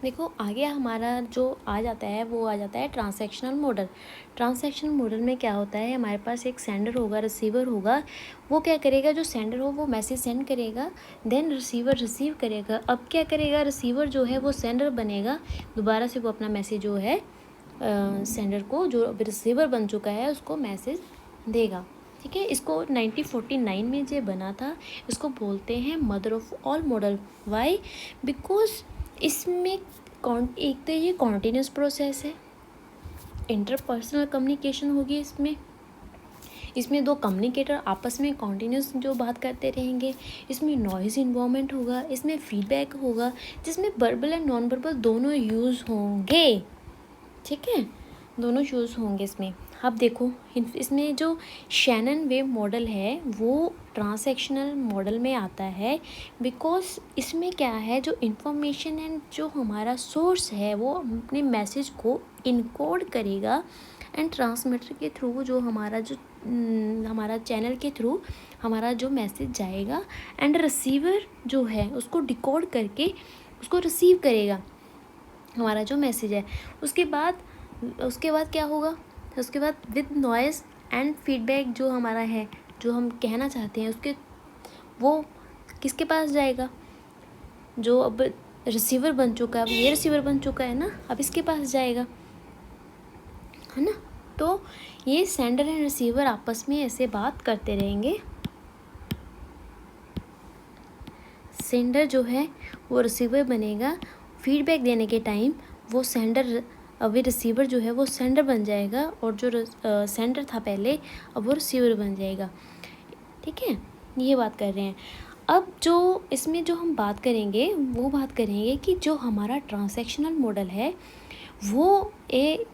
देखो आगे हमारा जो आ जाता है वो आ जाता है ट्रांसैक्शनल मॉडल। ट्रांसैक्शनल मॉडल में क्या होता है, हमारे पास एक सेंडर होगा, रिसीवर होगा। वो क्या करेगा, जो सेंडर हो वो मैसेज सेंड करेगा, देन रिसीवर रिसीव करेगा। अब क्या करेगा, रिसीवर जो है वो सेंडर बनेगा, दोबारा से वो अपना मैसेज जो है सेंडर को, जो रिसीवर बन चुका है उसको मैसेज देगा। ठीक है, इसको 1949 में जो बना था, इसको बोलते हैं mother of all model. Why? Because इसमें एक तो ये कॉन्टीन्यूस प्रोसेस है, इंटरपर्सनल कम्युनिकेशन होगी इसमें दो कम्युनिकेटर आपस में कॉन्टीन्यूस जो बात करते रहेंगे। इसमें नॉइज़ इन्वॉल्वमेंट होगा, इसमें फीडबैक होगा, जिसमें वर्बल एंड नॉन वर्बल दोनों यूज़ होंगे। ठीक है, दोनों यूज़ होंगे इसमें। अब देखो इसमें जो शैनन वेव मॉडल है वो ट्रांसैक्शनल मॉडल में आता है, बिकॉज इसमें क्या है, जो इन्फॉर्मेशन एंड जो हमारा सोर्स है वो अपने मैसेज को इनकोड करेगा एंड ट्रांसमीटर के थ्रू जो हमारा चैनल के थ्रू हमारा जो मैसेज जाएगा एंड रिसीवर जो है उसको डिकोड करके उसको रिसीव करेगा, हमारा जो मैसेज है। उसके बाद क्या होगा, उसके बाद विद नॉइज़ एंड फीडबैक जो हमारा है, जो हम कहना चाहते हैं उसके, वो किसके पास जाएगा, जो अब रिसीवर बन चुका है, अब ये रिसीवर बन चुका है ना, अब इसके पास जाएगा, है ना। तो ये सेंडर एंड रिसीवर आपस में ऐसे बात करते रहेंगे। सेंडर जो है वो रिसीवर बनेगा, फीडबैक देने के टाइम वो सेंडर, अब ये रिसीवर जो है वो सेंडर बन जाएगा, और जो सेंडर था पहले अब वो रिसीवर बन जाएगा। ठीक है, ये बात कर रहे हैं। अब जो इसमें जो हम बात करेंगे वो बात करेंगे कि जो हमारा ट्रांसैक्शनल मॉडल है वो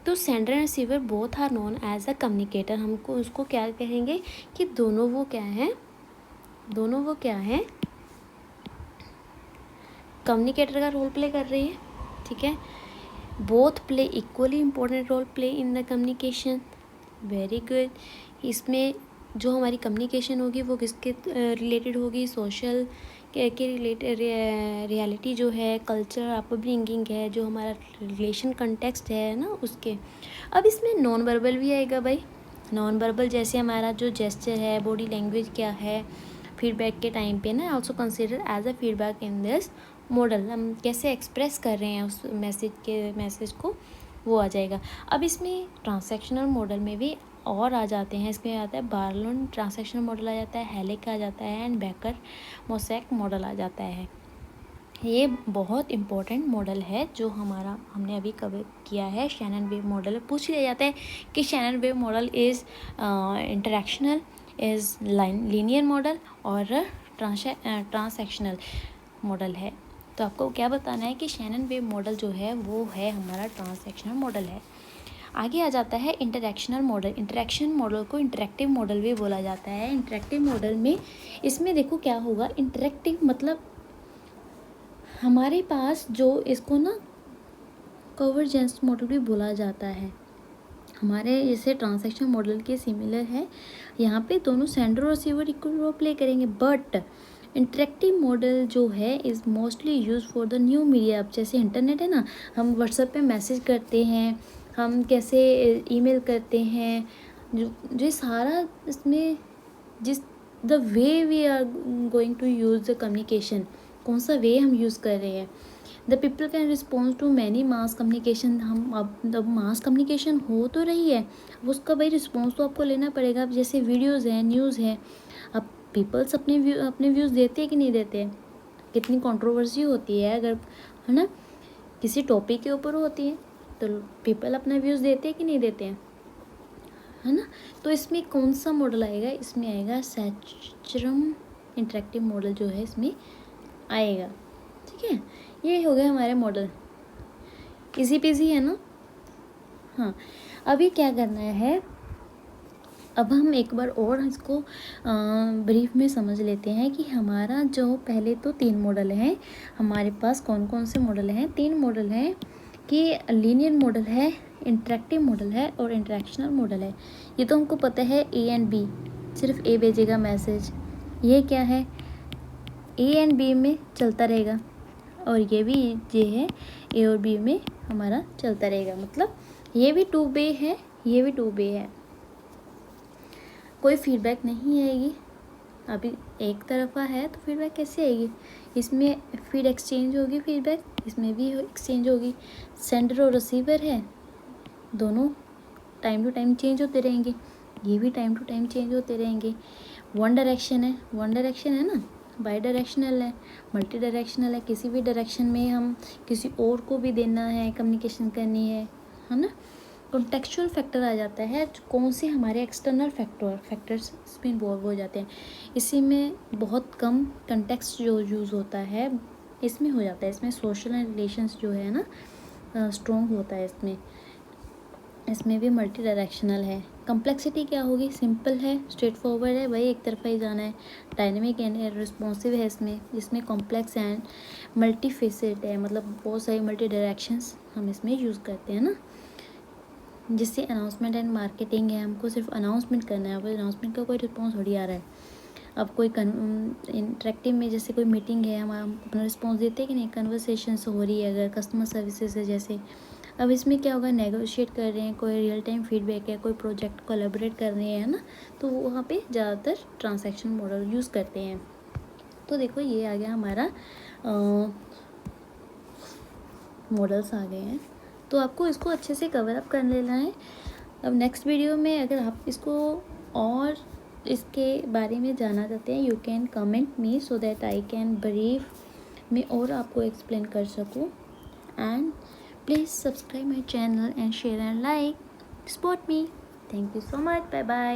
तो sender and receiver both are known as a communicator. हमको उसको क्या कहेंगे कि दोनों वो क्या हैं, कम्युनिकेटर का रोल प्ले कर रही है। ठीक है, both play equally important role play in the communication. Very good. इसमें जो हमारी कम्युनिकेशन होगी वो किसके रिलेटेड होगी, सोशल के रिलेटेड, रियलिटी जो है, कल्चर अपब्रिंगिंग है, जो हमारा रिलेशन कंटेक्स्ट है ना उसके। अब इसमें नॉन वर्बल भी आएगा भाई, नॉन वर्बल जैसे हमारा जो जेस्चर है, बॉडी लैंग्वेज क्या है फीडबैक के टाइम पे ना, also consider as a feedback in this model. हम कैसे एक्सप्रेस कर रहे हैं उस मैसेज को, वो आ जाएगा। अब इसमें ट्रांसैक्शनल मॉडल में भी और आ जाते हैं, इसमें आता है बार्लोन ट्रांसैक्शनल मॉडल आ जाता है, हेलिक आ जाता है एंड बेकर मोसैक मॉडल आ जाता है। ये बहुत इम्पोर्टेंट मॉडल है जो हमने अभी कवर किया है, शैनन वेव मॉडल। पूछ लिया जाता है कि Shannon wave model is interactional, is linear model और ट्रांसैक्शनल मॉडल है। तो आपको क्या बताना है कि शैनन वेव मॉडल जो है वो है हमारा ट्रांसैक्शनल मॉडल है। आगे आ जाता है इंटरैक्शनल मॉडल। इंटरैक्शन मॉडल को इंटरैक्टिव मॉडल भी बोला जाता है। इंटरैक्टिव मॉडल में इसमें देखो क्या होगा, इंटरैक्टिव मतलब हमारे पास जो इसको ना कन्वर्जेंस मॉडल भी बोला जाता है। हमारे जैसे ट्रांसैक्शन मॉडल के सिमिलर है, यहाँ पे दोनों सेंडर और रिसीवर इक्वल रोल प्ले करेंगे। बट इंटरेक्टिव मॉडल जो है is mostly use for the new media. अब जैसे इंटरनेट है ना, हम व्हाट्सएप पे मैसेज करते हैं, हम कैसे ईमेल करते हैं, जो सारा इसमें जिस the way we are going to use the communication, कौन सा वे हम यूज़ कर रहे हैं। The people can response to many mass communication. हम अब मास कम्युनिकेशन हो तो रही है, अब उसका भाई रिस्पॉन्स तो आपको लेना पड़ेगा। अब जैसे वीडियोज़ हैं, न्यूज़ है, अब पीपल्स अपने व्यूज़ देते हैं कि नहीं देते हैं, कितनी कंट्रोवर्सी होती है, अगर है ना किसी टॉपिक के ऊपर होती है तो पीपल अपना व्यूज़ देते हैं कि नहीं देते हैं, है ना। तो इसमें कौन सा मॉडल आएगा, इसमें आएगा सैचरम इंटरेक्टिव मॉडल जो है इसमें आएगा। ठीक है, ये हो गए हमारे मॉडल, इजी पीजी है ना। हाँ, अभी क्या करना है, अब हम एक बार और इसको ब्रीफ में समझ लेते हैं कि हमारा जो पहले तो 3 मॉडल हैं हमारे पास। कौन कौन से मॉडल हैं, 3 मॉडल हैं कि लीनियर मॉडल है, इंटरेक्टिव मॉडल है और इंटरेक्शनल मॉडल है। ये तो हमको पता है, ए एंड बी, सिर्फ ए भेजेगा मैसेज। ये क्या है, ए एंड बी में चलता रहेगा, और ये भी ये है, ए और बी में हमारा चलता रहेगा। मतलब ये भी 2 वे है, ये भी 2 वे है, कोई फीडबैक नहीं आएगी। अभी एक तरफा है तो फीडबैक कैसे आएगी? इसमें फीड एक्सचेंज होगी, फीडबैक इसमें भी एक्सचेंज होगी। सेंडर और रिसीवर है, दोनों टाइम टू टाइम चेंज होते रहेंगे, ये भी टाइम टू टाइम चेंज होते रहेंगे। वन डायरेक्शन है ना, बाई डायरेक्शनल है, मल्टी डायरेक्शनल है। किसी भी डायरेक्शन में हम किसी और को भी देना है, कम्युनिकेशन करनी है ना। कॉन्टेक्चुअल फैक्टर आ जाता है, कौन से हमारे एक्सटर्नल फैक्टर्स इसमें इन्वॉल्व हो जाते हैं। इसी में बहुत कम कंटेक्स्ट जो यूज़ होता है इसमें हो जाता है। इसमें सोशल एंड रिलेशंस जो है ना स्ट्रॉन्ग होता है इसमें भी मल्टी डायरेक्शनल है। कम्प्लेक्सिटी क्या होगी? सिंपल है, स्ट्रेट फॉरवर्ड है, वही एक तरफा ही जाना है। डायनेमिक एंड रिस्पॉन्सिव है इसमें कॉम्प्लेक्स एंड मल्टी फेसेट है, मतलब बहुत सारी मल्टी डायरेक्शंस हम इसमें यूज़ करते हैं ना। जिससे अनाउंसमेंट एंड मार्केटिंग है, हमको सिर्फ अनाउंसमेंट करना है, अब अनाउंसमेंट का कोई रिस्पॉन्स थोड़ी आ रहा है। अब कोई इंटरेक्टिव में जैसे कोई मीटिंग है, हम अपना रिस्पॉन्स देते हैं कि नहीं, कन्वर्सेशंस हो रही है अगर कस्टमर सर्विसेज है जैसे। अब इसमें क्या होगा, नेगोशिएट कर रहे हैं, कोई रियल टाइम फीडबैक है, कोई प्रोजेक्ट कोलैबोरेट कर रहे हैं ना, तो वहाँ पे ज़्यादातर ट्रांजैक्शन मॉडल यूज़ करते हैं। तो देखो ये आ गया हमारा मॉडल्स आ गए हैं, तो आपको इसको अच्छे से कवर अप कर लेना है। अब नेक्स्ट वीडियो में अगर आप इसको और इसके बारे में जानना चाहते हैं, you can comment me so that I can brief में और आपको एक्सप्लेन कर सकूँ। And please subscribe my channel and share and like, support me. Thank you so much, bye bye.